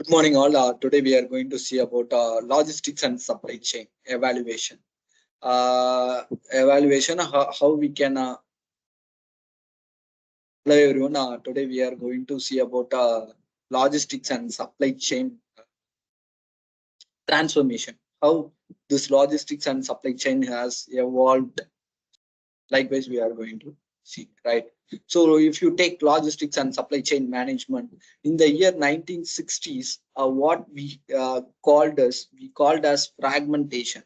Good morning, all. Today we are going to see about logistics and supply chain evaluation. Evaluation, how we can. Hello, everyone. Today we are going to see about logistics and supply chain transformation. How this logistics and supply chain has evolved. Likewise, we are going to see, right? So, if you take logistics and supply chain management in the year 1960s, what we called as fragmentation.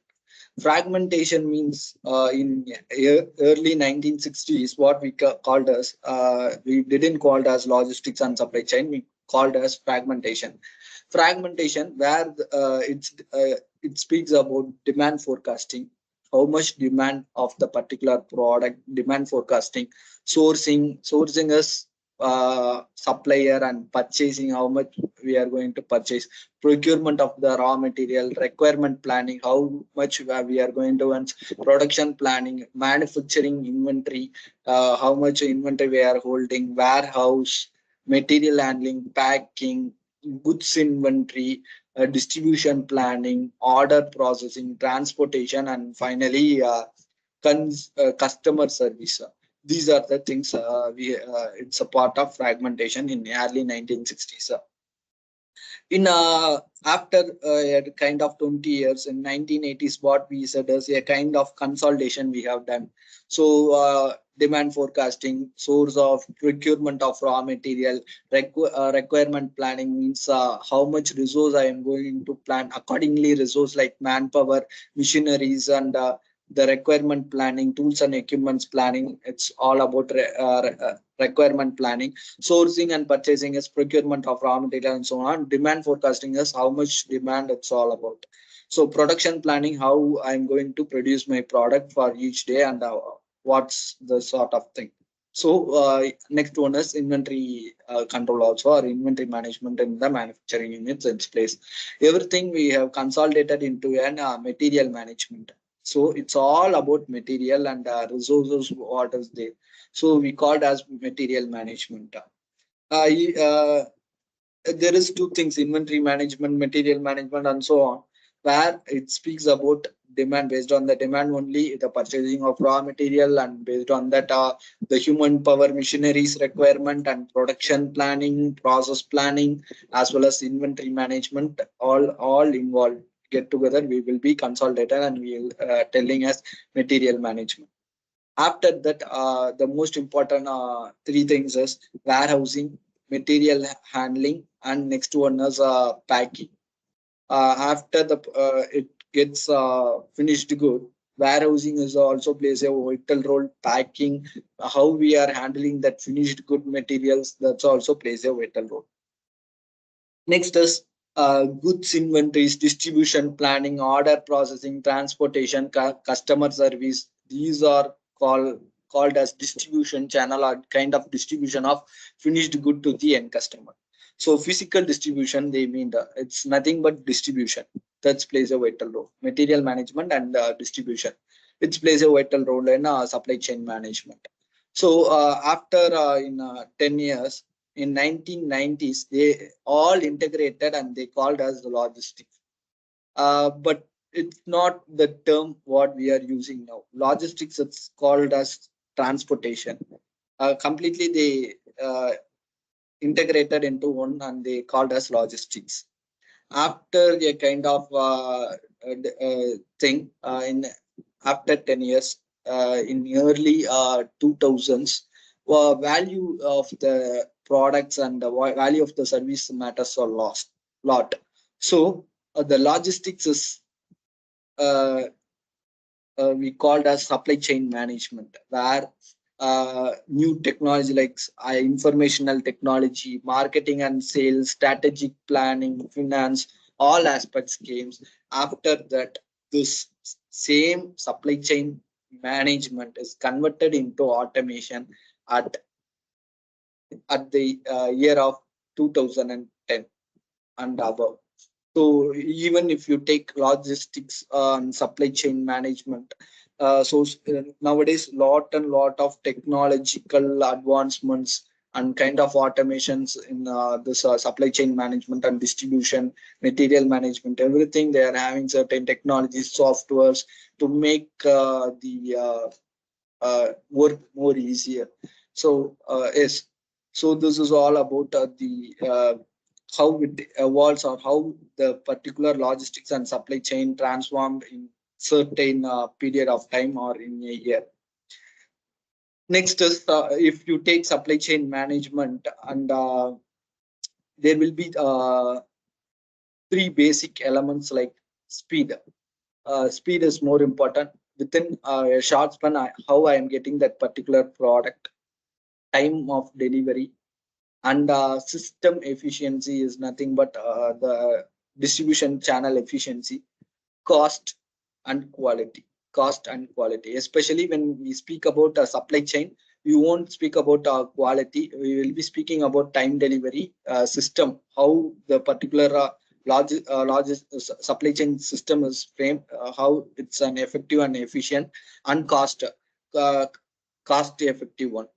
Fragmentation means in early 1960s, what we called as we didn't call it as logistics and supply chain. We called as fragmentation. Fragmentation, where it speaks about demand forecasting, how much demand of the particular product, demand forecasting, sourcing is supplier and purchasing, how much we are going to purchase, procurement of the raw material, requirement planning, how much we are going to want, production planning, manufacturing inventory, how much inventory we are holding, warehouse, material handling, packing, goods inventory, distribution planning, order processing, transportation, and finally customer service. These are the things we it's a part of fragmentation in early 1960s. In after a kind of 20 years in 1980s, what we said is a kind of consolidation we have done. So demand forecasting, source of procurement of raw material, requirement planning means how much resource I am going to plan accordingly, resource like manpower, machineries, and the requirement planning, tools and equipments planning. It's all about requirement planning. Sourcing and purchasing is procurement of raw material and so on. Demand forecasting is how much demand it's all about. So production planning, how I'm going to produce my product for each day, and what's the sort of thing. So next one is inventory control also, or inventory management in the manufacturing units in place. Everything we have consolidated into an material management. So it's all about material and resources, what is there. So we called as material management. There is two things: inventory management, material management, and so on, where it speaks about demand. Based on the demand only, the purchasing of raw material, and based on that the human power, machineries requirement, and production planning, process planning, as well as inventory management, all involved. Get together, we will be consolidated, and we will telling us material management. After that, the most important three things is warehousing, material handling, and next one is packing. After the it gets finished good, warehousing is also plays a vital role. Packing, how we are handling that finished good materials, that's also plays a vital role. Next is goods inventories, distribution planning, order processing, transportation, customer service. These are called as distribution channel, or kind of distribution of finished good to the end customer. So physical distribution, they mean it's nothing but distribution. That plays a vital role. Material management and distribution, it plays a vital role in supply chain management. So after in 10 years, in 1990s, they all integrated and they called as the logistics. But it's not the term what we are using now. Logistics, it's called as transportation. Completely they integrated into one, and they called as logistics. After a kind of thing in after 10 years, in early 2000s, value of the products and the value of the service matters a lot. So the logistics is uh, we called as supply chain management, where new technology like informational technology, marketing and sales, strategic planning, finance, all aspects came. After that, this same supply chain management is converted into automation at the year of 2010 and above. So even if you take logistics and supply chain management, nowadays lot and lot of technological advancements and kind of automations in this supply chain management and distribution, material management, everything. They are having certain technologies, softwares to make the work more easier. So yes, so this is all about the how it evolves or how the particular logistics and supply chain transformed in certain period of time or in a year. Next is if you take supply chain management, and there will be three basic elements like speed. Speed is more important. Within a short span, how I am getting that particular product, time of delivery, and system efficiency is nothing but the distribution channel efficiency, cost and quality. Cost and quality, especially when we speak about supply chain, we won't speak about quality. We will be speaking about time delivery system, how the particular supply chain system is framed, how it's an effective and efficient, and uh, cost effective one.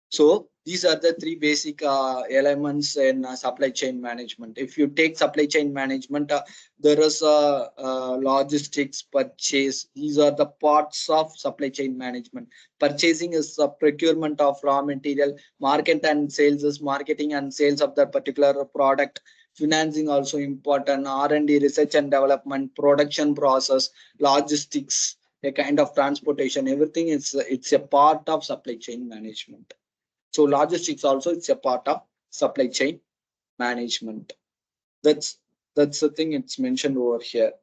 So these are the three basic elements in supply chain management. If you take supply chain management, there is logistics, purchase. These are the parts of supply chain management. Purchasing is the procurement of raw material. Market and sales is marketing and sales of that particular product. Financing also important. R&D, research and development, production process, logistics, a kind of transportation. Everything is it's a part of supply chain management. So logistics also it's a part of supply chain management. That's that's the thing it's mentioned over here.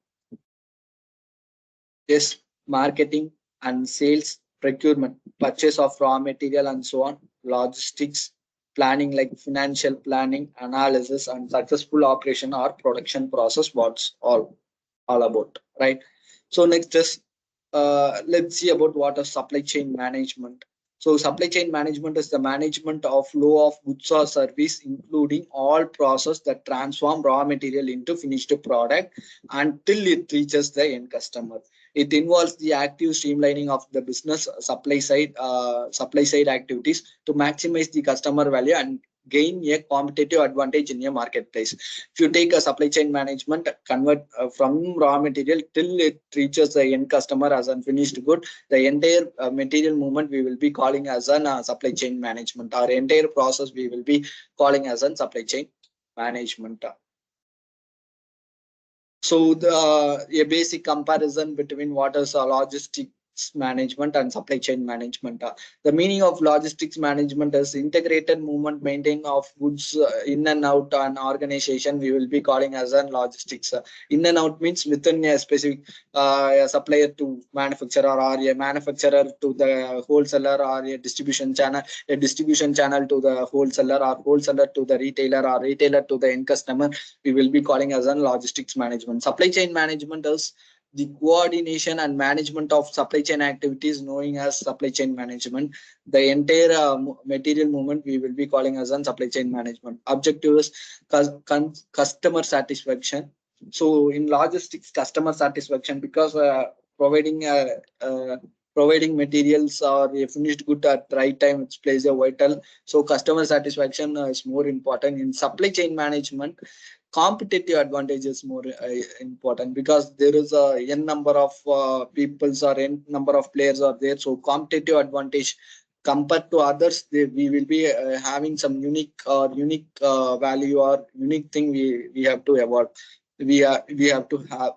Yes, marketing and sales, procurement, purchase of raw material and so on, logistics, planning like financial planning, analysis, and successful operation or production process. What's all about, right? So next is let's see about what is supply chain management. So supply chain management is the management of flow of goods or service, including all process that transform raw material into finished product until it reaches the end customer. It involves the active streamlining of the business supply side activities to maximize the customer value and gain a competitive advantage in a marketplace. If you take a supply chain management, convert from raw material till it reaches the end customer as unfinished good, the entire material movement we will be calling as an supply chain management. Our entire process we will be calling as an supply chain management. So a basic comparison between what is logistics management and supply chain management. The meaning of logistics management is integrated movement, maintaining of goods in and out an organization. We will be calling as a logistics. In and out means within a specific a supplier to manufacturer, or a manufacturer to the wholesaler, or a distribution channel to the wholesaler, or wholesaler to the retailer, or retailer to the end customer. We will be calling as a logistics management. Supply chain management is the coordination and management of supply chain activities known as supply chain management. The entire material movement we will be calling as on supply chain management. Objective is customer satisfaction. So in logistics, customer satisfaction, because providing providing materials or a finished good at right time, it plays a vital. So customer satisfaction is more important. In supply chain management, competitive advantage is more important, because there is a n number of peoples or n number of players are there. So competitive advantage compared to others, we will be having some unique value or unique thing we have to evolve. We have to have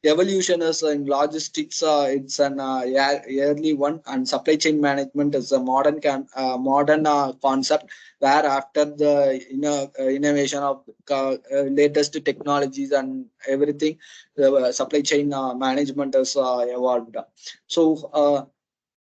evolution is in logistics. It's an yearly one, and supply chain management is a modern concept, where after the innovation of latest technologies and everything, the supply chain management has evolved. So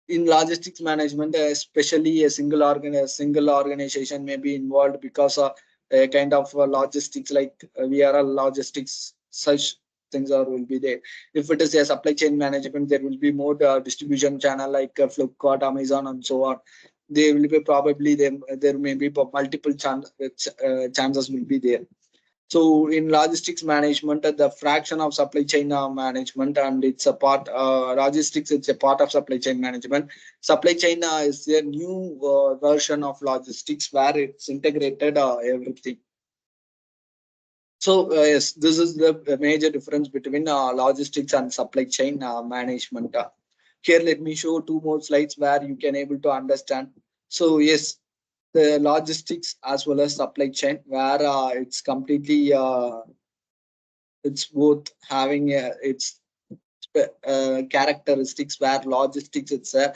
in logistics management, especially a single organization may be involved, because a kind of logistics like VRL logistics, such things are will be there. If it is a supply chain management, there will be more distribution channel like Flipkart, Amazon, and so on. They will be probably there may be multiple chances will be there. So in logistics management, the fraction of supply chain management, and it's a part logistics. It's a part of supply chain management. Supply chain is a new version of logistics where it's integrated everything. So yes, this is the major difference between logistics and supply chain management. Here, let me show two more slides where you can able to understand. So yes, the logistics as well as supply chain, where it's completely it's both having its characteristics, where logistics it's a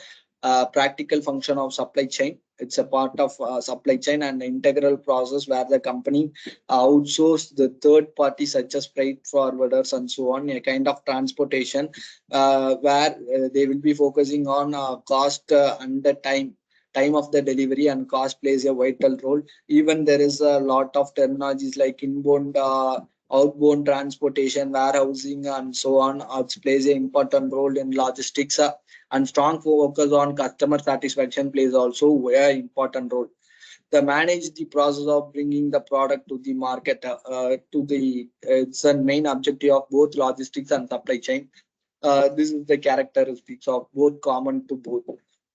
practical function of supply chain. It's a part of supply chain and integral process where the company outsource the third party such as freight forwarders and so on, a kind of transportation where they will be focusing on cost and the time of the delivery, and cost plays a vital role. Even there is a lot of terminologies like inbound outbound transportation, warehousing, and so on. It plays an important role in logistics, and strong focus on customer satisfaction plays also a very important role. They manage the process of bringing the product to the market. It's a main objective of both logistics and supply chain. This is the characteristics of both common to both.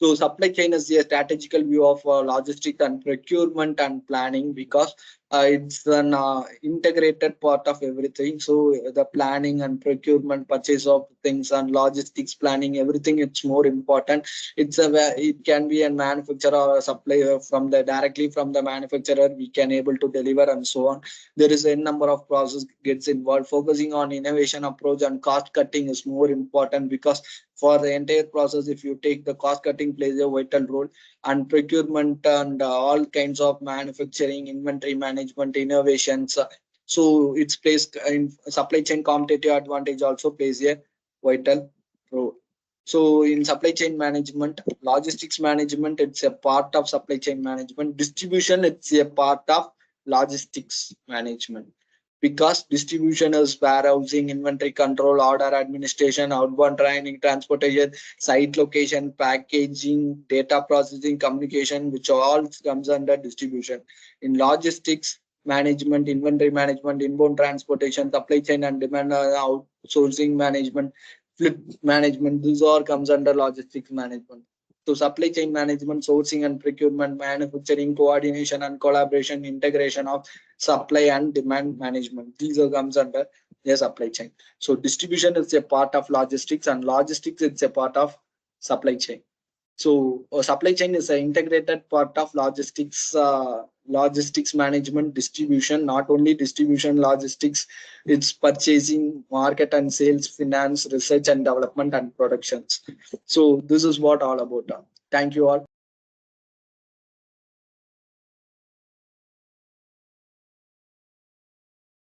So supply chain is a strategical view of logistics and procurement and planning, because it's an integrated part of everything. So the planning and procurement, purchase of things, and logistics planning, everything it's more important. It can be a manufacturer or a supplier from the directly from the manufacturer. We can able to deliver and so on. There is a number of process gets involved. Focusing on innovation approach and cost cutting is more important, because for the entire process, if you take the cost cutting plays a vital role, and procurement and all kinds of manufacturing, inventory management, innovations. So it's placed in supply chain competitive advantage also plays a vital role. So in supply chain management, logistics management, it's a part of supply chain management. Distribution, it's a part of logistics management, because distribution is warehousing, inventory control, order administration, outbound training, transportation, site location, packaging, data processing, communication, which all comes under distribution. In logistics management, inventory management, inbound transportation, supply chain and demand outsourcing management, flip management, these all comes under logistics management. So supply chain management, sourcing and procurement, manufacturing, coordination and collaboration, integration of supply and demand management. These are comes under the supply chain. So distribution is a part of logistics, and logistics is a part of supply chain. So supply chain is an integrated part of logistics, logistics management, distribution. Not only distribution, logistics, it's purchasing, market and sales, finance, research and development, and productions. So this is what all about. Thank you all.